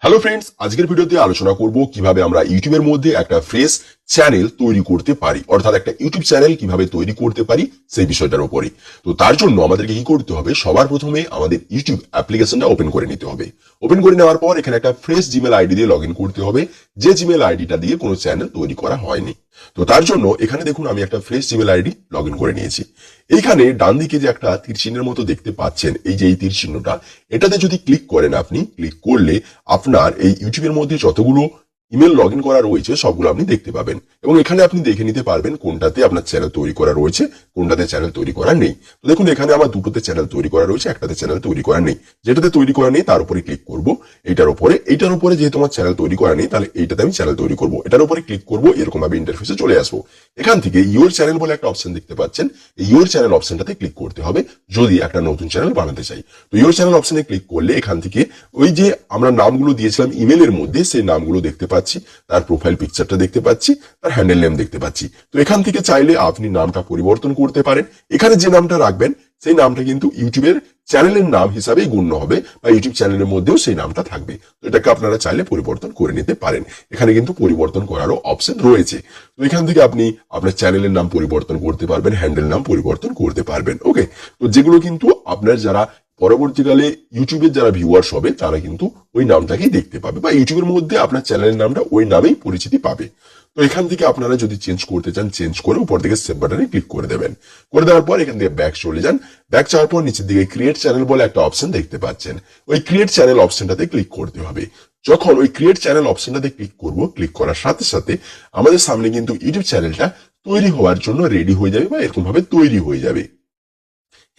Hello friends, আজকের ভিডিওতে আলোচনা করব কিভাবে আমরা ইউটিউবের মধ্যে একটা ফ্রেশ চ্যানেল তৈরি করতে পারি, অর্থাৎ একটা ইউটিউব চ্যানেল কিভাবে তৈরি করতে পারি সেই বিষয়টার উপরে। তো তার জন্য আমাদেরকে কি করতে হবে, সবার প্রথমে আমাদের ইউটিউব অ্যাপ্লিকেশনটা ওপেন করে নিতে হবে। ওপেন করে নেওয়ার পর এখানে একটা ফ্রেশ জিমেল আইডি দিয়ে লগইন করতে হবে, যে জিমেল আইডিটা দিয়ে কোনো চ্যানেল তৈরি করা হয়নি। তো তার জন্য এখানে দেখুন আমি একটা ফ্রেশ জিমেল আইডি লগইন করে নিয়েছি। এইখানে ডান দিকে যে একটা তীর চিহ্নের মতো দেখতে পাচ্ছেন, এই যে এই তীর চিহ্নটা, এটাতে যদি ক্লিক করেন, আপনি ক্লিক করলে আপনার এই ইউটিউবের মধ্যে যতগুলো ইমেল লগইন করা রয়েছে সবগুলো আপনি দেখতে পাবেন, এবং এখানে আপনি দেখে নিতে পারবেন কোনটাতে আপনার চ্যানেল তৈরি করা রয়েছে, কোনটাতে চ্যানেল তৈরি করা নেই। তো দেখুন এখানে আমার দুটোতে চ্যানেল তৈরি করা রয়েছে, একটাতে চ্যানেল তৈরি করা নেই। যেটাতে তৈরি করা নেই তার উপরে ক্লিক করব, এইটার উপরে যেহেতু আমার চ্যানেল তৈরি করা নেই, তাহলে এইটাতে আমি চ্যানেল তৈরি করব। এটার উপরে ক্লিক করব, এরকম ভাবে ইন্টারফেসে চলে আসবো। এখান থেকে ইউর চ্যানেল বলে একটা অপশন দেখতে পাচ্ছেন, এই ইউর চ্যানেল অপশনটাতে ক্লিক করতে হবে যদি একটা নতুন চ্যানেল বানাতে চাই। তো ইউর চ্যানেল অপশনে ক্লিক করলে এখান থেকে ওই যে আমরা নামগুলো দিয়েছিলাম ইমেলের মধ্যে, সেই নামগুলো দেখতে পাচ্ছি, তার প্রোফাইল পিকচারটা দেখতে পাচ্ছি, তার হ্যান্ডেল নেম দেখতে পাচ্ছি। তো এখান থেকে চাইলে আপনি নামটা পরিবর্তন করতে পারেন। এখানে যে নামটা রাখবেন সেই নামটা কিন্তু ইউটিউবের চ্যানেলের নাম হিসাবেই গণ্য হবে, বা ইউটিউব চ্যানেলের মধ্যেও সেই নামটা থাকবে। তো এটাকে আপনারা চাইলে পরিবর্তন করে নিতে পারেন। এখানে কিন্তু পরিবর্তন করারও অপশন রয়েছে। তো এখান থেকে আপনি আপনার চ্যানেলের নাম পরিবর্তন করতে পারবেন, হ্যান্ডেল নাম পরিবর্তন করতে পারবেন। ওকে, তো যেগুলো কিন্তু আপনার যারা পরবর্তীকালে ইউটিউবের যারা ভিউয়ার্স হবে তারা কিন্তু ওই নামটাকেই দেখতে পাবে, বা ইউটিউবের মধ্যে আপনার চ্যানেলের নামটা ওই নামেই পরিচিতি পাবে। তো এখান থেকে আপনারা যদি চেঞ্জ করতে চান, চেঞ্জ করে উপর থেকে সেভ বাটনে ক্লিক করে দেবেন। করে দেওয়ার পর এখান থেকে ব্যাক চলে যান। ব্যাক যাওয়ার পর নিচের দিকে ক্রিয়েট চ্যানেল বলে একটা অপশন দেখতে পাচ্ছেন, ওই ক্রিয়েট চ্যানেল অপশনটাতে ক্লিক করতে হবে। যখন ওই ক্রিয়েট চ্যানেল অপশনটাতে ক্লিক করব, ক্লিক করার সাথে সাথে আমাদের সামনে কিন্তু ইউটিউব চ্যানেলটা তৈরি হওয়ার জন্য রেডি হয়ে যাবে, বা এরকম ভাবে তৈরি হয়ে যাবে।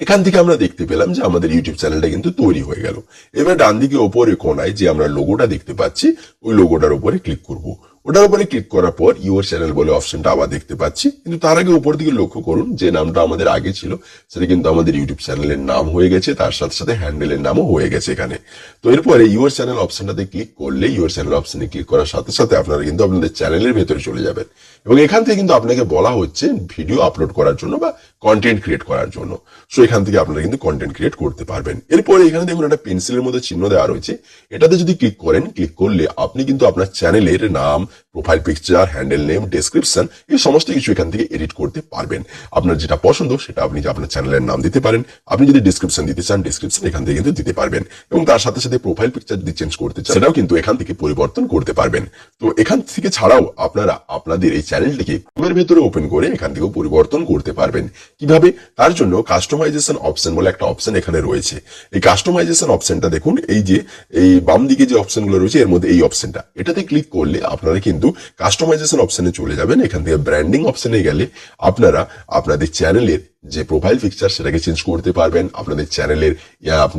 এখান থেকে আমরা দেখতে পেলাম যে আমাদের ইউটিউব চ্যানেলটা কিন্তু তৈরি হয়ে গেল। এবার ডান দিকে ওপরে কোনায় যে আমরা লোগোটা দেখতে পাচ্ছি, ওই লোগোটার উপরে ক্লিক করব। ওটার উপরে ক্লিক করার পর ইউর চ্যানেল বলে অপশনটা আবার দেখতে পাচ্ছি, কিন্তু তার আগে উপর দিকে লক্ষ্য করুন যে নামটা আমাদের আগে ছিল সেটা কিন্তু আমাদের ইউটিউব চ্যানেলের নাম হয়ে গেছে, তার সাথে সাথে হ্যান্ডেলের নামও হয়ে গেছে এখানে। তো এরপরে ইউর চ্যানেল অপশনটাতে ক্লিক করলে, ইউর চ্যানেল অপশনে ক্লিক করার সাথে সাথে আপনারা কিন্তু আপনাদের চ্যানেলের ভেতরে চলে যাবেন, এবং এখান থেকে কিন্তু আপনাকে বলা হচ্ছে ভিডিও আপলোড করার জন্য বা কন্টেন্ট ক্রিয়েট করার জন্য। সো এখান থেকে আপনারা কিন্তু কন্টেন্ট ক্রিয়েট করতে পারবেন। এরপরে এখানে দেখুন একটা পেন্সিলের মধ্যে চিহ্ন দেওয়া রয়েছে, এটাতে যদি ক্লিক করেন, ক্লিক করলে আপনি কিন্তু আপনার চ্যানেলের নাম, profile picture, handle name, description, এই সমস্ত কিছু এখান থেকে এডিট করতে পারবেন। আপনার যেটা পছন্দ সেটা আপনি আপনার চ্যানেলের নাম দিতে পারেন। আপনি যদি ডেসক্রিপশন দিতে চান, ডেসক্রিপশন এখান থেকে কিন্তু দিতে পারবেন, এবং তার সাথে সাথে প্রোফাইল পিকচার যদি চেঞ্জ করতে চান সেটাও কিন্তু এখান থেকে পরিবর্তন করতে পারবেন। তো এখান থেকে ছাড়াও আপনারা আপনাদের এই চ্যানেলটিকে ক্রোমের ভেতরে ওপেন করে এখান থেকেও পরিবর্তন করতে পারবেন। কিভাবে? তার জন্য কাস্টমাইজেশন অপশন বলে একটা অপশন এখানে রয়েছে। এই কাস্টমাইজেশন অপশনটা দেখুন, এই যে এই বাম দিকে যে অপশনগুলো রয়েছে এর মধ্যে এই অপশনটা, এটাতে ক্লিক করলে আপনারা কিন্তু কাস্টমাইজেশন অপশনে চলে যাবেন। এখান থেকে ব্র্যান্ডিং অপশনে গেলে আপনারা আপনাদের চ্যানেলের যে প্রোফাইল পিকচার সেটাকে চেঞ্জ করতে পারবেন, আপনাদের চ্যানেলের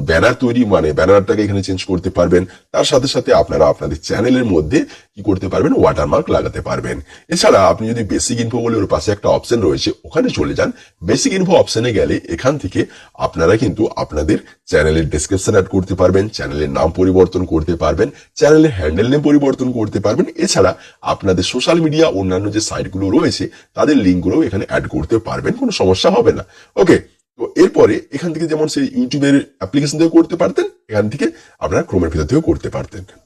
ব্যানার তৈরি মানে ব্যানারটাকে এখানে চেঞ্জ করতে পারবেন। তার সাথে সাথে আপনারা আপনাদের চ্যানেলের মধ্যে কি করতে পারবেন, ওয়াটারমার্ক লাগাতে পারবেন। এছাড়া আপনি যদি বেসিক ইনফো বলে ওর পাশে একটা অপশন রয়েছে, ওখানে চলে যান। বেসিক ইনফো অপশনে গেলে এখান থেকে আপনারা কিন্তু আপনাদের চ্যানেলের ডেসক্রিপশন অ্যাড করতে পারবেন, চ্যানেলের নাম পরিবর্তন করতে পারবেন, চ্যানেলের হ্যান্ডেল নেম পরিবর্তন করতে পারবেন। এছাড়া আপনাদের সোশ্যাল মিডিয়া অন্যান্য যে সাইটগুলো রয়েছে তাদের লিঙ্কগুলো এখানে অ্যাড করতে পারবেন, কোনো সমস্যা হবে না। ওকে, তো এরপরে এখান থেকে যেমন সেই ইউটিউবের অ্যাপ্লিকেশন থেকে করতে পারতেন, এখান থেকে আপনারা ক্রোমের ভিতর থেকেও করতে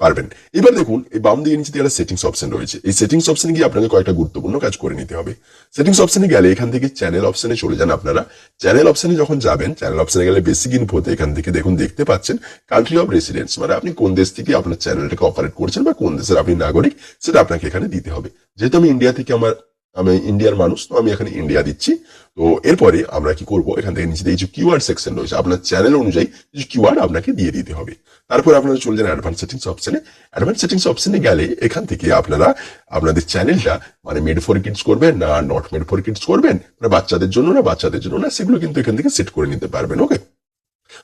পারবেন। এবার দেখুন এই বাম দিকে নিচে একটা সেটিংস অপশন রয়েছে, এই সেটিংস অপশনে গিয়ে আপনাকে কয়েকটা গুরুত্বপূর্ণ কাজ করে নিতে হবে। সেটিংস অপশনে গেলে এখান থেকে চ্যানেল অপশনে চলে যান। আপনারা চ্যানেল অপশনে যখন যাবেন, চ্যানেল অপশনে গেলে বেসিক ইনফোতে এখান থেকে দেখুন দেখতে পাচ্ছেন কান্ট্রি অফ রেসিডেন্স, মানে আপনি কোন দেশ থেকে আপনার চ্যানেলটাকে অপারেট করছেন বা কোন দেশের আপনি নাগরিক সেটা আপনাকে এখানে দিতে হবে। যেহেতু আমি ইন্ডিয়া থেকে আমি ইন্ডিয়ার মানুষ, তো আমি এখানে ইন্ডিয়া দিচ্ছি। তো এরপরে আমরা কি করব, এখান থেকে নিচে এই যে কিওয়ার্ড সেকশন রয়েছে, আপনার চ্যানেল অনুযায়ী কিছু কিওয়ার্ড আপনাকে দিয়ে দিতে হবে। তারপর আপনারা চলে যান অ্যাডভান্স সেটিংস অপশনে। অ্যাডভান্স সেটিংস অপশনে গেলে এখান থেকে আপনারা আপনাদের চ্যানেলটা মানে মেড ফর কিডস করবেন না নট মেড ফর কিডস করবেন, মানে বাচ্চাদের জন্য না, সেগুলো কিন্তু এখান থেকে সেট করে নিতে পারবেন। ওকে,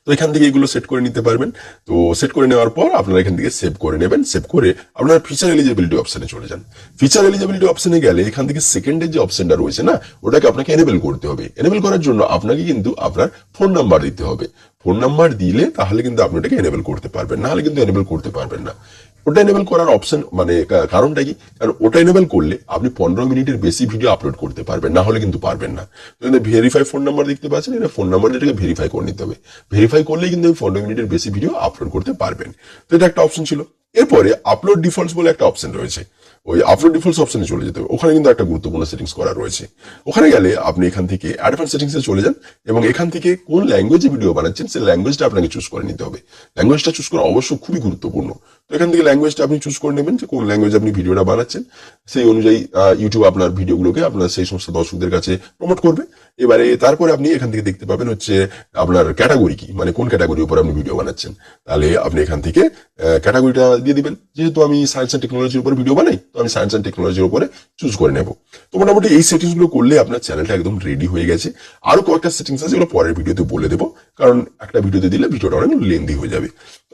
তো এখান থেকে এগুলো সেট করে নিতে পারবেন। তো সেট করে নেওয়ার পর আপনারা এখান থেকে সেভ করে নেবেন। সেভ করে আপনারা ফিচার এলিজিবিলিটি অপশনে চলে যান। ফিচার এলিজিবিলিটি অপশনে গেলে এখান থেকে সেকেন্ডের যে অপশনটা রয়েছে না, ওটাকে আপনাকে এনেবল করতে হবে। এনেবল করার জন্য আপনাকে কিন্তু আপনার ফোন নাম্বার দিতে হবে। ফোন নাম্বার দিলে তাহলে কিন্তু আপনি ওটাকে এনেবল করতে পারবেন, নাহলে কিন্তু এনেবল করতে পারবেন না। ওটা এনেবল করার অপশন মানে কারণটা কি, কারণ ওটা এনেবল করলে আপনি 15 মিনিটের বেশি ভিডিও আপলোড করতে পারবেন, না হলে কিন্তু পারবেন না। তো এখানে ভেরিফাই ফোন নাম্বার দেখতে পাচ্ছেন, এটা ফোন নাম্বার যেটাকে ভেরিফাই করে নিতে হবে। ভেরিফাই করলেই কিন্তু 15 মিনিটের বেশি ভিডিও আপলোড করতে পারবেন। তো এটা একটা অপশন ছিল। এরপরে আপলোড ডিফল্টস বলে একটা অপশন রয়েছে, ওই আপলোড ডিফল্টস অপশনে চলে যেতে হবে। ওখানে কিন্তু একটা গুরুত্বপূর্ণ সেটিংস করা রয়েছে। ওখানে গেলে আপনি এখান থেকে অ্যাডভান্স সেটিংসে চলে যান এবং এখান থেকে কোন ল্যাঙ্গুয়েজে ভিডিও বানাচ্ছেন সেই ল্যাঙ্গুয়েজটা আপনাকে চুজ করে নিতে হবে। ল্যাঙ্গুয়েজটা চুজ করা অবশ্য খুবই গুরুত্বপূর্ণ। তো এখান থেকে ল্যাঙ্গুয়েজটা আপনি চুজ করে নেবেন যে কোন ল্যাঙ্গুয়েজে আপনি ভিডিওটা বানাচ্ছেন, সেই অনুযায়ী ইউটিউব আপনার ভিডিওগুলোকে আপনার সেই সমস্ত দর্শকদের কাছে প্রমোট করবে। এবারে তারপরে আপনি এখান থেকে দেখতে পাবেন হচ্ছে আপনার ক্যাটাগরি কি, মানে কোন ক্যাটাগরির উপর আপনি ভিডিও বানাচ্ছেন। তাহলে আপনি এখান থেকে ক্যাটাগরিটা দিয়ে দিবেন। যেহেতু আমি সায়েন্স অ্যান্ড টেকনোলজির উপর ভিডিও বানাই, তো আমি সায়েন্স অ্যান্ড টেকনোলজির উপরে চুজ করে নেব। তো মোটামুটি এই সেটিংস গুলো করলে আপনার চ্যানেলটা একদম রেডি হয়ে গেছে। আরো কয়েকটা সেটিংস আছে, যেগুলো পরের ভিডিওতে বলে দেবো, কারণ একটা ভিডিওতে দিলে ভিডিওটা অনেক লেন্দি হয়ে যাবে।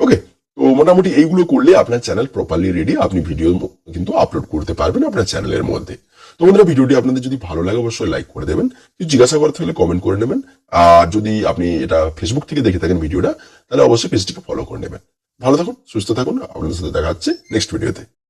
ওকে, তো মোটামুটি এইগুলো করলে আপনার চ্যানেল প্রপারলি রেডি, আপনি ভিডিও কিন্তু আপলোড করতে পারবেন আপনার চ্যানেলের মধ্যে। তো বন্ধুরা, ভিডিওটি আপনাদের যদি ভালো লাগে অবশ্যই লাইক করে দেবেন, কিছু জিজ্ঞাসা করতে হলে কমেন্ট করে নেবেন। আর যদি আপনি এটা ফেসবুক থেকে দেখে থাকেন ভিডিওটা, তাহলে অবশ্যই পেজটিকে ফলো করে নেবেন। ভালো থাকুন, সুস্থ থাকুন, আপনাদের সাথে দেখা হচ্ছে নেক্সট ভিডিওতে।